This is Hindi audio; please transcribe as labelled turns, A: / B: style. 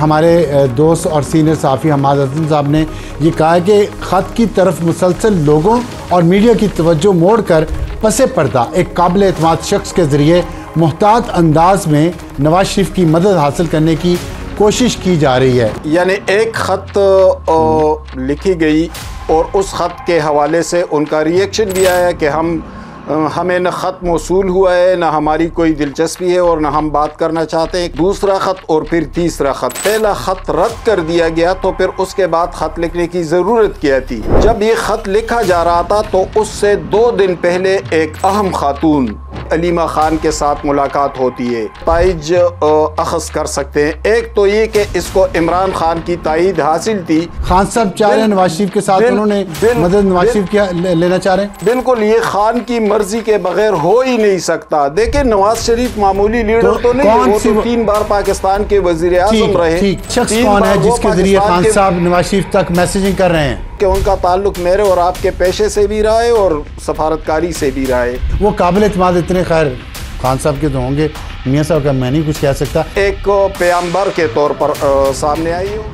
A: हमारे दोस्त और सीनियर सहाफ़ी हमाद हसन साहब ने ये कहा कि ख़त की तरफ मुसलसल लोगों और मीडिया की तवज्जो मोड़ कर पसे पर्दा एक काबिल एतमाद शख्स के ज़रिए मुहतात अंदाज में नवाज शरीफ की मदद हासिल करने की कोशिश की जा रही है।
B: यानी एक ख़त लिखी गई और उस ख़त के हवाले से उनका रिएक्शन भी आया कि हमें न ख़त मौसूल हुआ है, न हमारी कोई दिलचस्पी है और न हम बात करना चाहते हैं। दूसरा ख़त और फिर तीसरा ख़त। पहला ख़त रद्द कर दिया गया तो फिर उसके बाद ख़त लिखने की ज़रूरत क्या थी। जब ये ख़त लिखा जा रहा था तो उससे 2 दिन पहले एक अहम खातून अलीमा खान के साथ मुलाकात होती है। ताइज अखज़ कर सकते हैं। एक तो ये कि इसको इमरान खान की तायीद हासिल थी।
A: खान साहब चाह रहे हैं नवाज शरीफ के साथ उन्होंने मदद नवाज शरीफ की लेना चाह रहे हैं।
B: बिल्कुल, ये खान की मर्जी के बगैर हो ही नहीं सकता। देखिए नवाज शरीफ मामूली लीडर तो नहीं है, वो तो 3 बार पाकिस्तान के वजीर आज़म रहे।
A: ठीक शख्स कौन है जिसके जरिए खान साहब नवाज शरीफ तक मैसेजिंग कर रहे हैं?
B: कि उनका ताल्लुक मेरे और आपके पेशे से भी रहा है और सफारतकारी से भी रहा है।
A: वो काबिल एतमाद इतने खैर खान साहब के तो होंगे, मियाँ साहब का मैं नहीं कुछ कह सकता।
B: एक पैगंबर के तौर पर सामने आई हो।